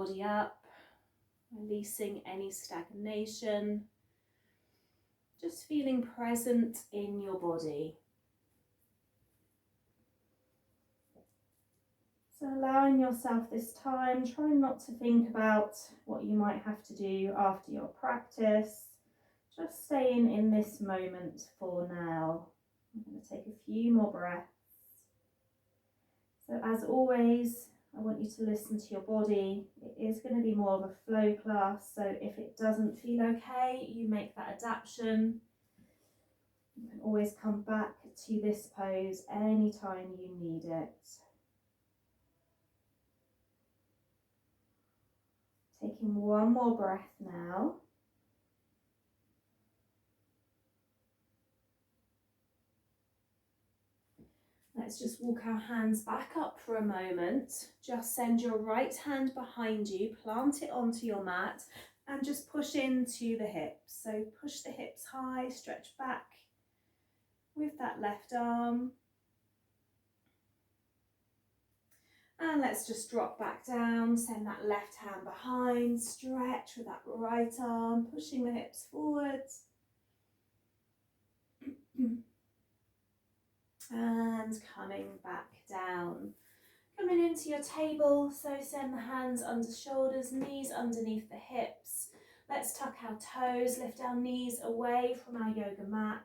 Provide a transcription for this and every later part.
Body up, releasing any stagnation, just feeling present in your body. So allowing yourself this time, trying not to think about what you might have to do after your practice, just staying in this moment for now. I'm going to take a few more breaths. So as always, I want you to listen to your body. It is going to be more of a flow class, so if it doesn't feel okay, you make that adaptation. You can always come back to this pose anytime you need it. Taking one more breath now. Let's just walk our hands back up for a moment. Just send your right hand behind you, plant it onto your mat, and just push into the hips. So push the hips high, stretch back with that left arm. And let's just drop back down, send that left hand behind, stretch with that right arm, pushing the hips forwards. And coming back down. Coming into your table, so send the hands under shoulders, knees underneath the hips. Let's tuck our toes, lift our knees away from our yoga mat.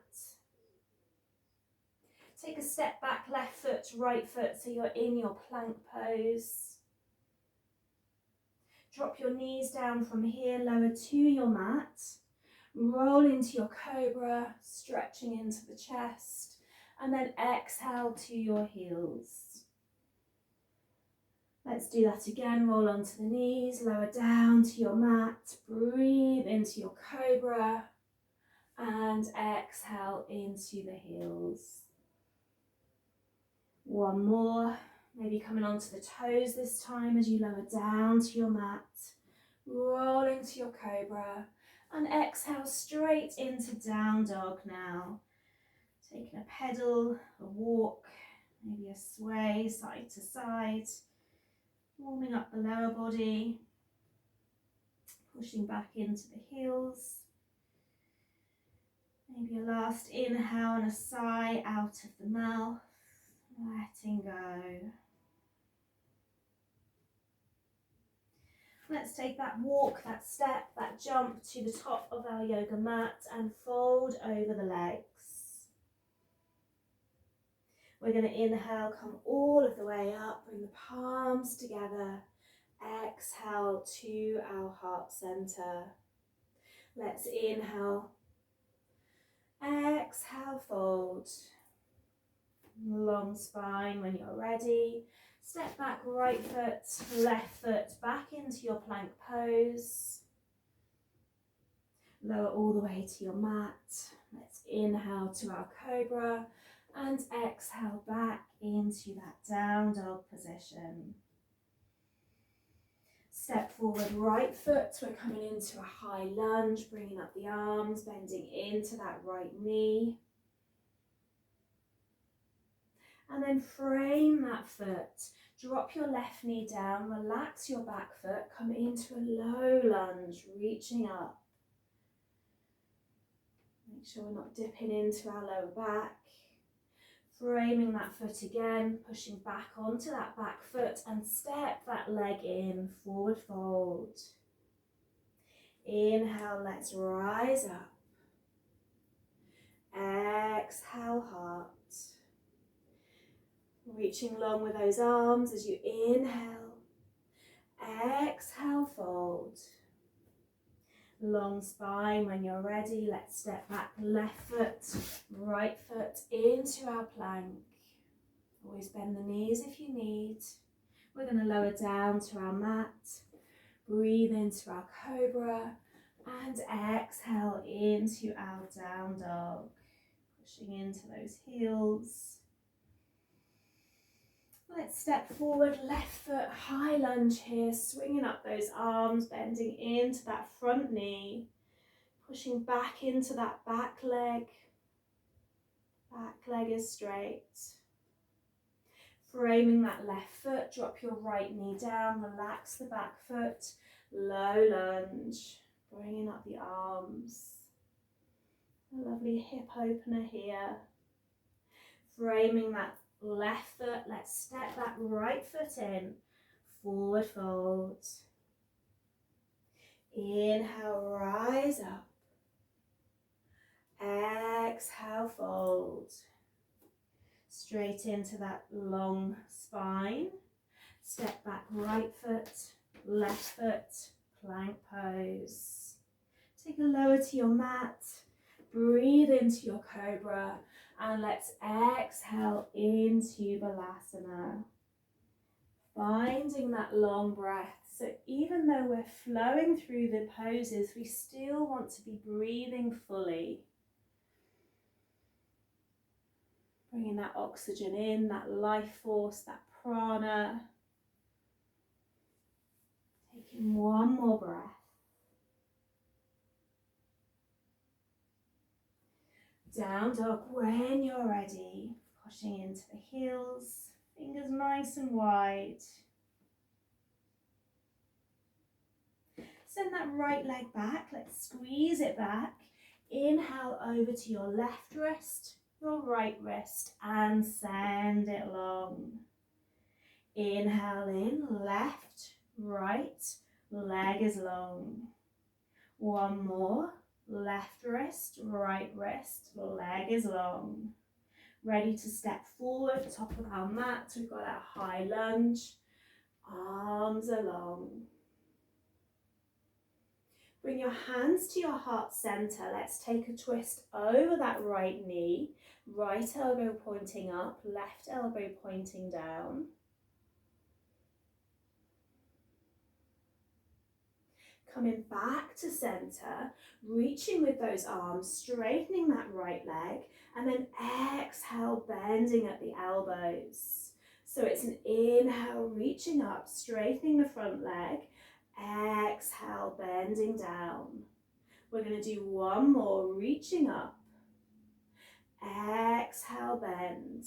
Take a step back, left foot, right foot, so you're in your plank pose. Drop your knees down from here, lower to your mat. Roll into your cobra, stretching into the chest, and then exhale to your heels. Let's do that again. Roll onto the knees, lower down to your mat, breathe into your cobra, and exhale into the heels. One more, maybe coming onto the toes this time as you lower down to your mat, roll into your cobra, and exhale straight into down dog now. Taking a pedal, a walk, maybe a sway side to side, warming up the lower body, pushing back into the heels. Maybe a last inhale and a sigh out of the mouth, letting go. Let's take that walk, that step, that jump to the top of our yoga mat and fold over the legs. We're going to inhale, come all of the way up, bring the palms together. Exhale to our heart center. Let's inhale. Exhale, fold. Long spine when you're ready. Step back, right foot, left foot back into your plank pose. Lower all the way to your mat. Let's inhale to our cobra and exhale back into that down dog position. Step forward, right foot. We're coming into a high lunge, bringing up the arms, bending into that right knee. And then frame that foot. Drop your left knee down, relax your back foot, come into a low lunge, reaching up. Make sure we're not dipping into our lower back. Framing that foot again, pushing back onto that back foot and step that leg in, forward fold. Inhale, let's rise up. Exhale, heart. Reaching long with those arms as you inhale. Exhale, fold. Long spine when you're ready. Let's step back, left foot, right foot into our plank. Always bend the knees if you need. We're going to lower down to our mat. Breathe into our cobra and exhale into our down dog. Pushing into those heels. Let's step forward, left foot, high lunge here, swinging up those arms, bending into that front knee, pushing back into that back leg. Back leg is straight. Framing that left foot, drop your right knee down, relax the back foot, low lunge, bringing up the arms. A lovely hip opener here. Framing that left foot, let's step that right foot in, forward fold. Inhale, rise up. Exhale, fold. Straight into that long spine. Step back, right foot, left foot, plank pose. Take a lower to your mat. Breathe into your cobra. And let's exhale into Balasana. Finding that long breath. So even though we're flowing through the poses, we still want to be breathing fully. Bringing that oxygen in, that life force, that prana. Taking one more breath. Down dog when you're ready. Pushing into the heels, fingers nice and wide. Send that right leg back, let's squeeze it back. Inhale over to your left wrist, your right wrist, and send it long. Inhale in, left, right, leg is long. One more, left wrist, right wrist, leg is long. Ready to step forward, top of our mat, we've got our high lunge, arms are long. Bring your hands to your heart center. Let's take a twist over that right knee. Right elbow pointing up, left elbow pointing down. Coming back to center, reaching with those arms, straightening that right leg, and then exhale, bending at the elbows. So it's an inhale, reaching up, straightening the front leg. Exhale, bending down. We're going to do one more, reaching up. Exhale, bend.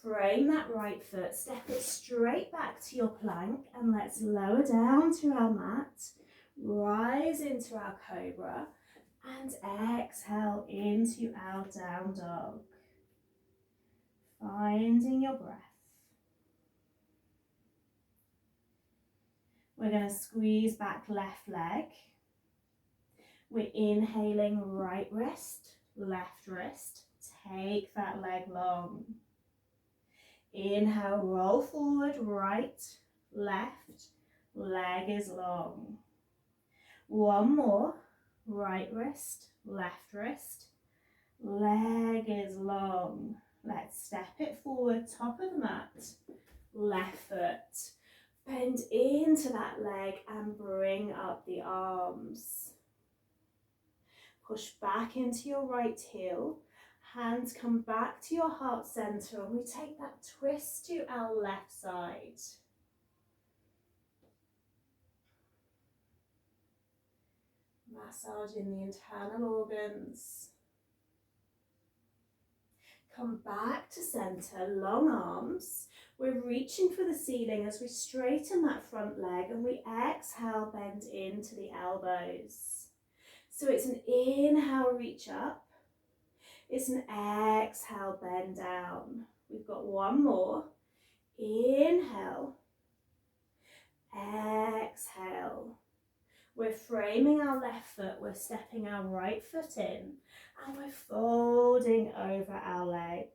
Frame that right foot, step it straight back to your plank, and let's lower down to our mat. Rise into our cobra, and exhale into our down dog. Finding your breath. We're going to squeeze back left leg. We're inhaling right wrist, left wrist. Take that leg long. Inhale, roll forward, right, left, leg is long. One more, right wrist, left wrist, leg is long. Let's step it forward, top of the mat, left foot. Bend into that leg and bring up the arms. Push back into your right heel. Hands come back to your heart center, and we take that twist to our left side. Massaging the internal organs. Come back to center, long arms. We're reaching for the ceiling as we straighten that front leg, and we exhale, bend into the elbows. So it's an inhale, reach up. It's an exhale, bend down. We've got one more. Inhale. Exhale. We're framing our left foot. We're stepping our right foot in. And we're folding over our legs.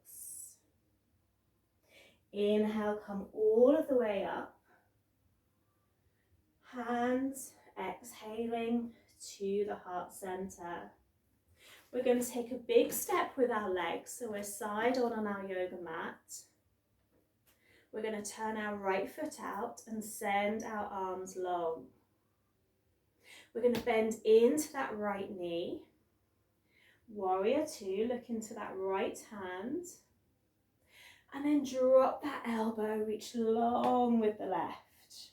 Inhale, come all of the way up. Hands exhaling to the heart center. We're going to take a big step with our legs, so we're side on our yoga mat. We're going to turn our right foot out and send our arms long. We're going to bend into that right knee. Warrior two, look into that right hand. And then drop that elbow, reach long with the left.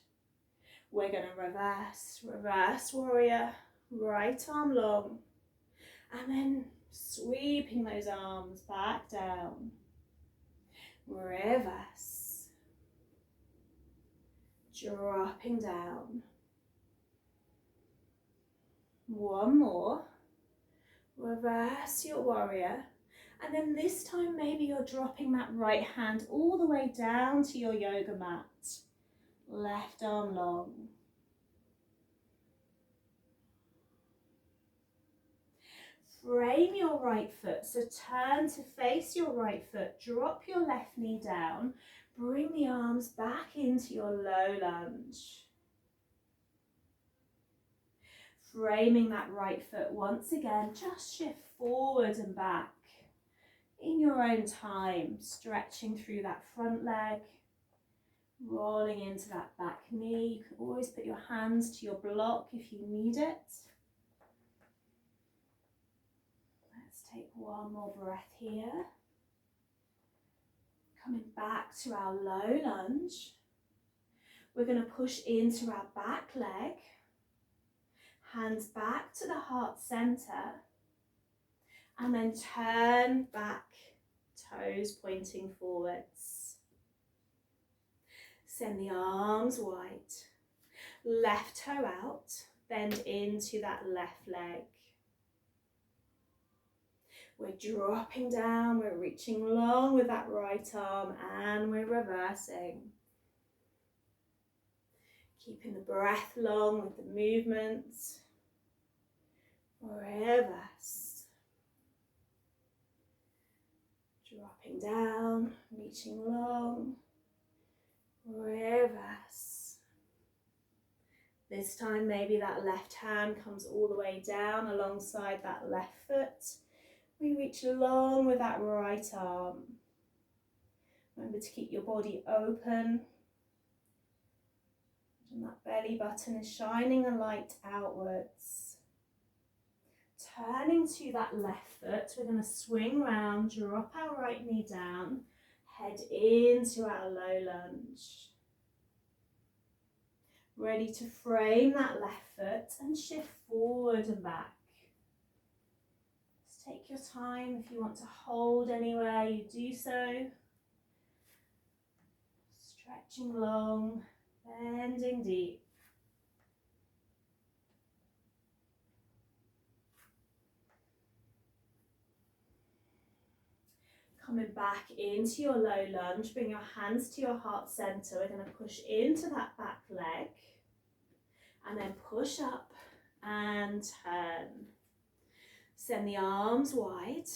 We're going to reverse warrior, right arm long. And then sweeping those arms back down. Reverse. dropping down. One more. Reverse your warrior. And then this time maybe you're dropping that right hand all the way down to your yoga mat. Left arm long. Frame your right foot, so turn to face your right foot, drop your left knee down, bring the arms back into your low lunge. Framing that right foot once again, just shift forward and back in your own time, stretching through that front leg, rolling into that back knee. You can always put your hands to your block if you need it. Let's take one more breath here. Coming back to our low lunge. We're going to push into our back leg. Hands back to the heart center. And then turn back, toes pointing forwards. Send the arms wide. Left toe out, bend into that left leg. We're dropping down, we're reaching long with that right arm, and we're reversing. Keeping the breath long with the movements. Reverse. Dropping down, reaching long. Reverse. This time maybe that left hand comes all the way down alongside that left foot. We reach long with that right arm. Remember to keep your body open. And that belly button is shining a light outwards. Turning to that left foot, we're going to swing round, drop our right knee down, head into our low lunge. Ready to frame that left foot and shift forward and back. Just take your time. If you want to hold anywhere, you do so. Stretching long, bending deep. Coming back into your low lunge, bring your hands to your heart center. We're going to push into that back leg and then push up and turn. Send the arms wide.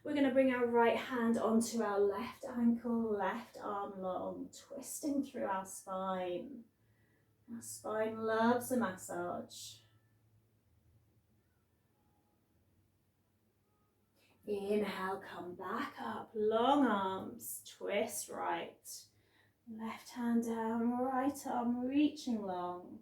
We're going to bring our right hand onto our left ankle, left arm long, twisting through our spine. Our spine loves a massage. Inhale, come back up, long arms, twist right. Left hand down, right arm reaching long.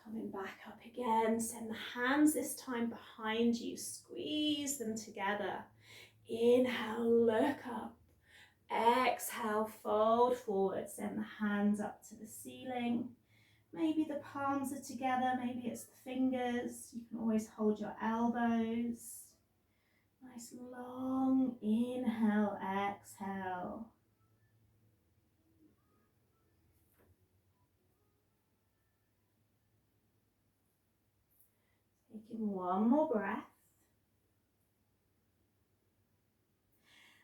Coming back up again, send the hands this time behind you, squeeze them together. Inhale, look up. Exhale, fold forward, send the hands up to the ceiling. Maybe the palms are together, maybe it's the fingers. You can always hold your elbows. Nice long inhale, exhale. Taking one more breath.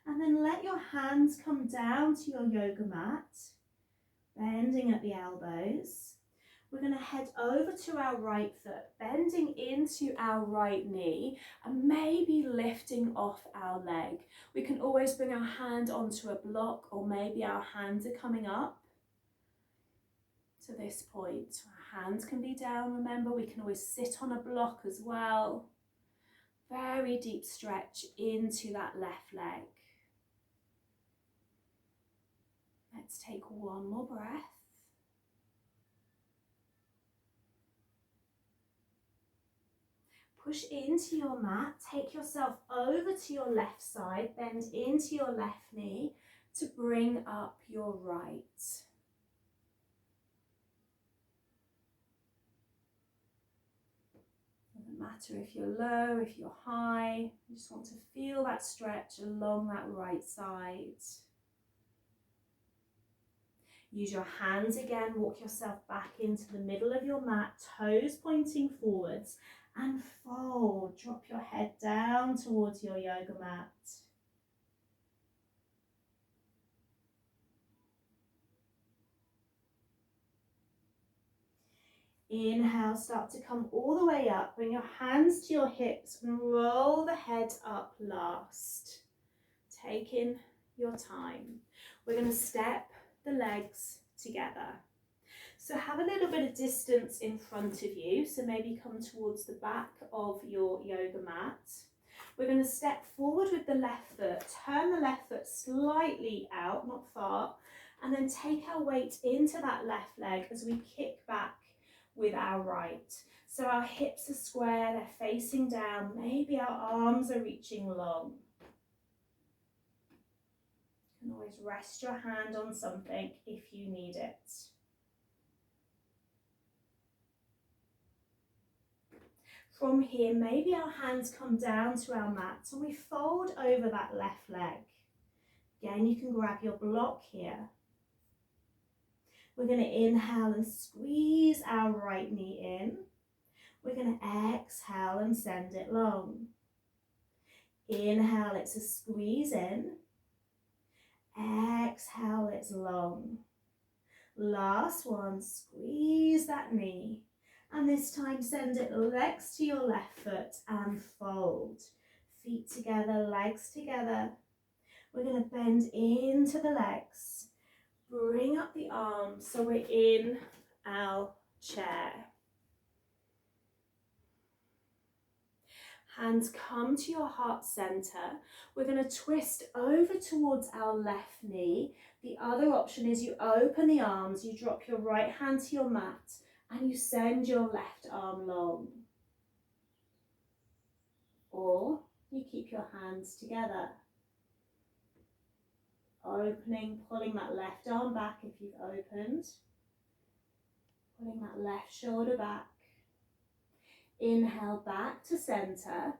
And then let your hands come down to your yoga mat, bending at the elbows. We're going to head over to our right foot, bending into our right knee and maybe lifting off our leg. We can always bring our hand onto a block, or maybe our hands are coming up to this point. Our hands can be down, remember, we can always sit on a block as well. Very deep stretch into that left leg. Let's take one more breath. Push into your mat, take yourself over to your left side, bend into your left knee to bring up your right. Doesn't matter if you're low, if you're high. You just want to feel that stretch along that right side. Use your hands again, walk yourself back into the middle of your mat, toes pointing forwards, and fold. Drop your head down towards your yoga mat. Inhale, start to come all the way up. Bring your hands to your hips and roll the head up last. Take in your time. We're going to step the legs together. So have a little bit of distance in front of you. So maybe come towards the back of your yoga mat. We're going to step forward with the left foot. Turn the left foot slightly out, not far. And then take our weight into that left leg as we kick back with our right. So our hips are square, they're facing down. Maybe our arms are reaching long. You can always rest your hand on something if you need it. From here, maybe our hands come down to our mat and we fold over that left leg. Again, you can grab your block here. We're going to inhale and squeeze our right knee in. We're going to exhale and send it long. Inhale, it's a squeeze in. Exhale, it's long. Last one, squeeze that knee. And this time send it legs to your left foot and fold. Feet together, legs together. We're going to bend into the legs. Bring up the arms so we're in our chair. Hands come to your heart center. We're going to twist over towards our left knee. The other option is you open the arms, you drop your right hand to your mat, and you send your left arm long. Or you keep your hands together. Opening, pulling that left arm back if you've opened. Pulling that left shoulder back. Inhale back to center.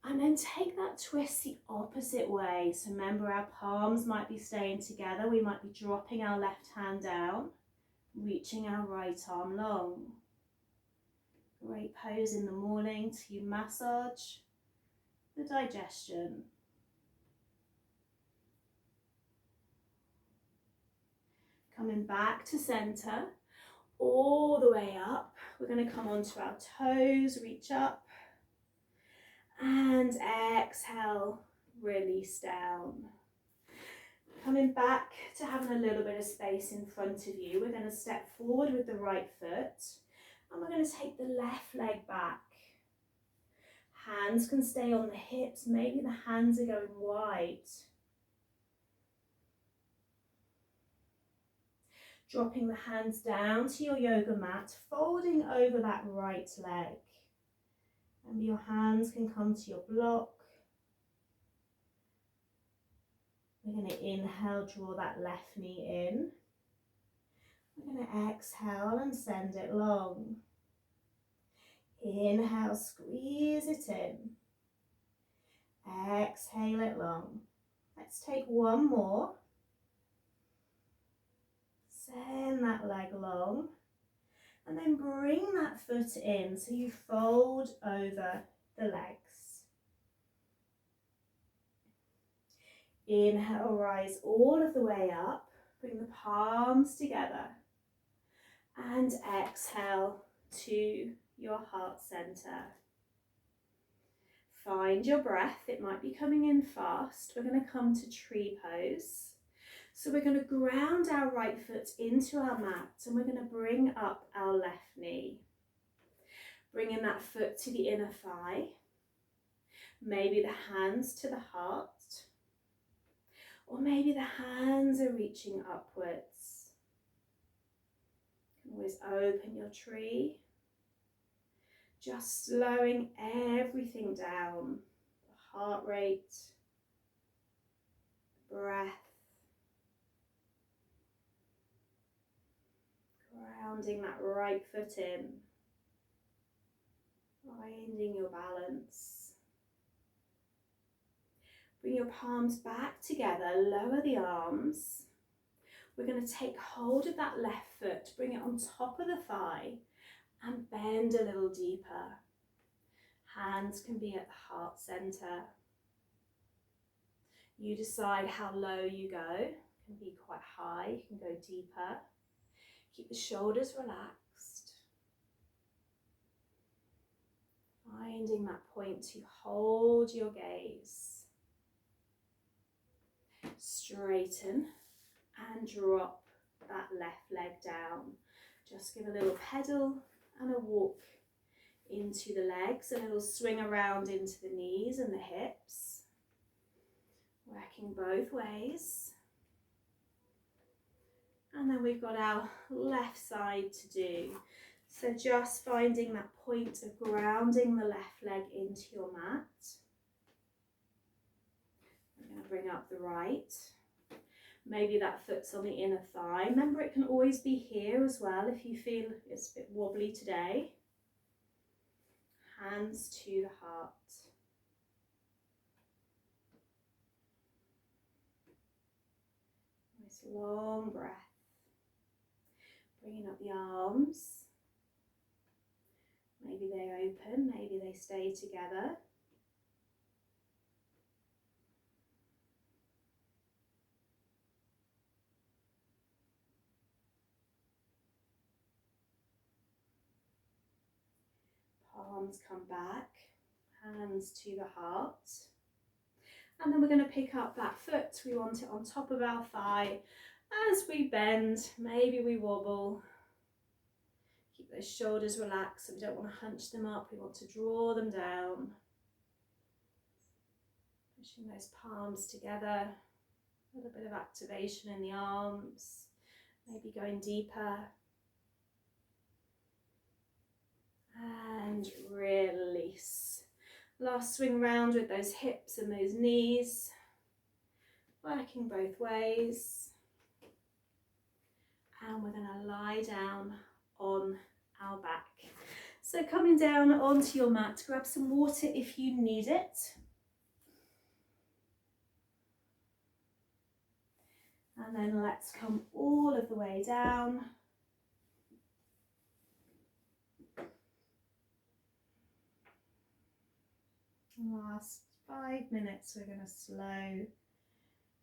And then take that twist the opposite way. So remember, our palms might be staying together. We might be dropping our left hand down, reaching our right arm long. Great pose in the morning to massage the digestion. Coming back to center, all the way up. We're going to come onto our toes, reach up. And exhale, release down. Coming back to having a little bit of space in front of you, we're going to step forward with the right foot and we're going to take the left leg back. Hands can stay on the hips, maybe the hands are going wide. Dropping the hands down to your yoga mat, folding over that right leg. And your hands can come to your block. We're going to inhale, draw that left knee in. We're going to exhale and send it long. Inhale, squeeze it in. Exhale it long. Let's take one more. Send that leg long. And then bring that foot in so you fold over the legs. Inhale, rise all of the way up. Bring the palms together. And exhale to your heart center. Find your breath. It might be coming in fast. We're going to come to tree pose. So we're going to ground our right foot into our mat and we're going to bring up our left knee. Bringing that foot to the inner thigh. Maybe the hands to the heart. Or maybe the hands are reaching upwards. You can always open your tree. Just slowing everything down. The heart rate, breath. Grounding that right foot in. Finding your balance. Bring your palms back together, lower the arms. We're going to take hold of that left foot, bring it on top of the thigh and bend a little deeper. Hands can be at the heart center. You decide how low you go. It can be quite high, you can go deeper. Keep the shoulders relaxed. Finding that point to hold your gaze. Straighten and drop that left leg down. Just give a little pedal and a walk into the legs, a little swing around into the knees and the hips. Working both ways. And then we've got our left side to do. So just finding that point of grounding the left leg into your mat. I'm going to bring up the right. Maybe that foot's on the inner thigh. Remember, it can always be here as well if you feel it's a bit wobbly today. Hands to the heart. Nice long breath. Bringing up the arms. Maybe they open, maybe they stay together. Palms come back, hands to the heart. And then we're going to pick up that foot. We want it on top of our thigh. As we bend, maybe we wobble. Keep those shoulders relaxed, so we don't want to hunch them up. We want to draw them down. Pushing those palms together. A little bit of activation in the arms. Maybe going deeper. And release. Last swing round with those hips and those knees. Working both ways. And we're going to lie down on our back. So coming down onto your mat, grab some water if you need it. And then let's come all of the way down. Last 5 minutes, we're going to slow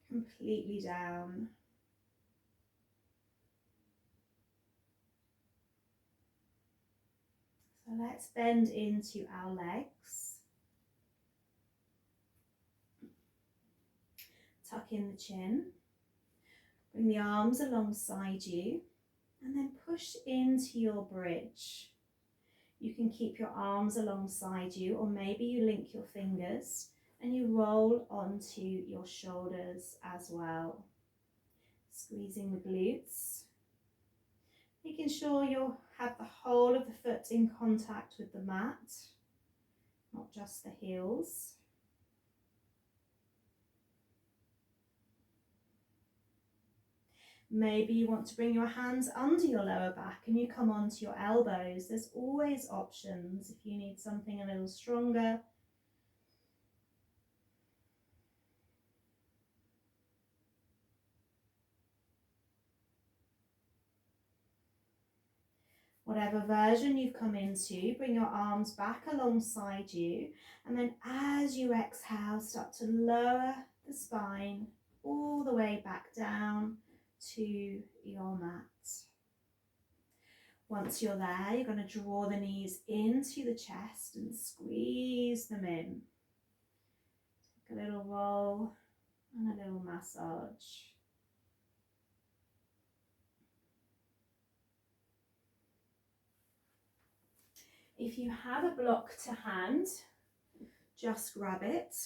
completely down. So let's bend into our legs. Tuck in the chin. Bring the arms alongside you and then push into your bridge. You can keep your arms alongside you, or maybe you link your fingers and you roll onto your shoulders as well. Squeezing the glutes. Making sure you have the whole of the foot in contact with the mat, not just the heels. Maybe you want to bring your hands under your lower back and you come onto your elbows. There's always options if you need something a little stronger. Whatever version you've come into, bring your arms back alongside you, and then as you exhale, start to lower the spine all the way back down to your mat. Once you're there, you're going to draw the knees into the chest and squeeze them in. Take a little roll and a little massage. If you have a block to hand, just grab it.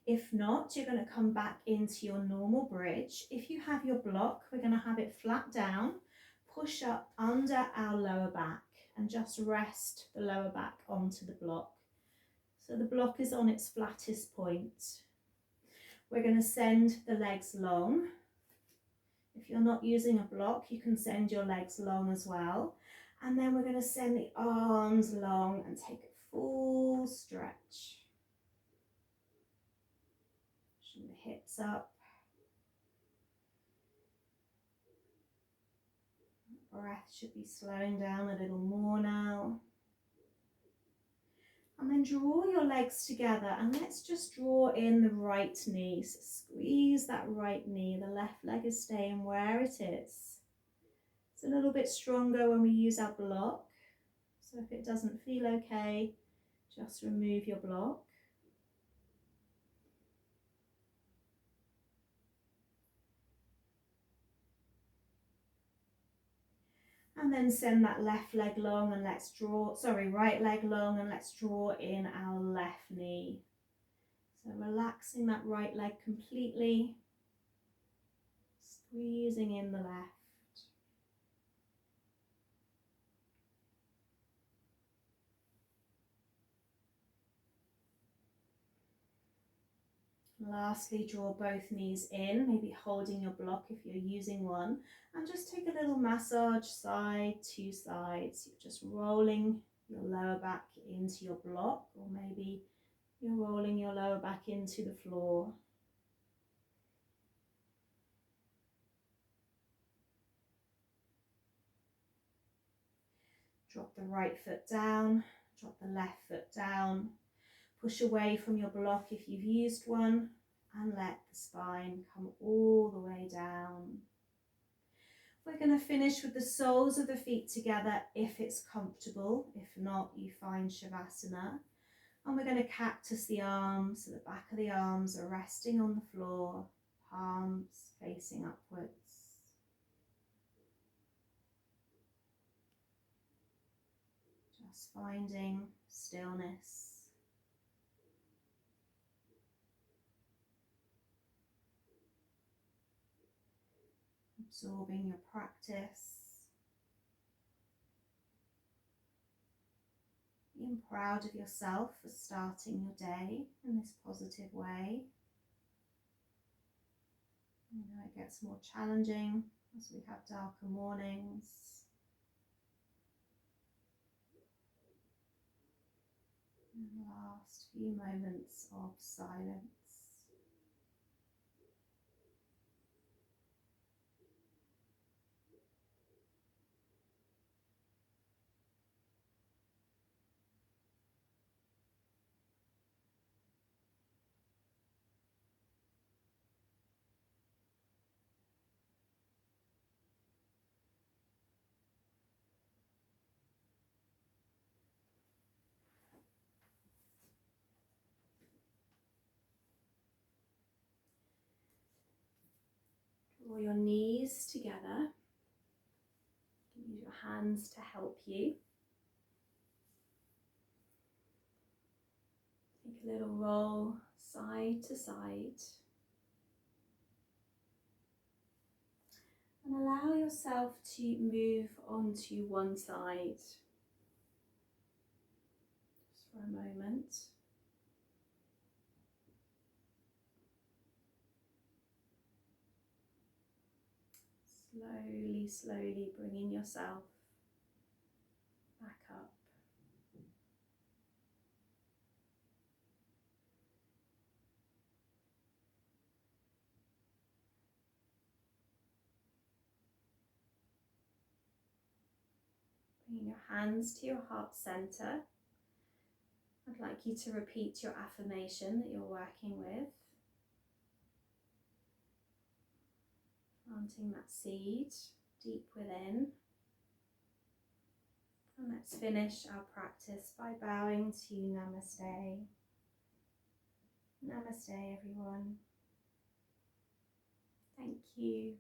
If not, you're going to come back into your normal bridge. If you have your block, we're going to have it flat down, push up under our lower back and just rest the lower back onto the block. So the block is on its flattest point. We're going to send the legs long. If you're not using a block, you can send your legs long as well. And then we're going to send the arms long and take full stretch. Pushing the hips up. Breath should be slowing down a little more now. And then draw your legs together and let's just draw in the right knee. So squeeze that right knee. The left leg is staying where it is. It's a little bit stronger when we use our block. So if it doesn't feel okay, just remove your block. And then send that left leg long and let's draw, right leg long and let's draw in our left knee. So relaxing that right leg completely, squeezing in the left. Lastly, draw both knees in, maybe holding your block if you're using one, and just take a little massage side to sides. You're just rolling your lower back into your block, or maybe you're rolling your lower back into the floor. Drop the right foot down, drop the left foot down. Push away from your block if you've used one and let the spine come all the way down. We're going to finish with the soles of the feet together if it's comfortable. If not, you find Shavasana. And we're going to cactus the arms, so the back of the arms are resting on the floor, palms facing upwards. Just finding stillness. Absorbing your practice, being proud of yourself for starting your day in this positive way. You know, it gets more challenging as we have darker mornings. And the last few moments of silence. Draw your knees together. Use your hands to help you. Take a little roll side to side. And allow yourself to move onto one side. Just for a moment. Slowly, slowly bringing yourself back up. Bringing your hands to your heart center. I'd like you to repeat your affirmation that you're working with. Planting that seed deep within. And let's finish our practice by bowing to Namaste. Namaste, everyone. Thank you.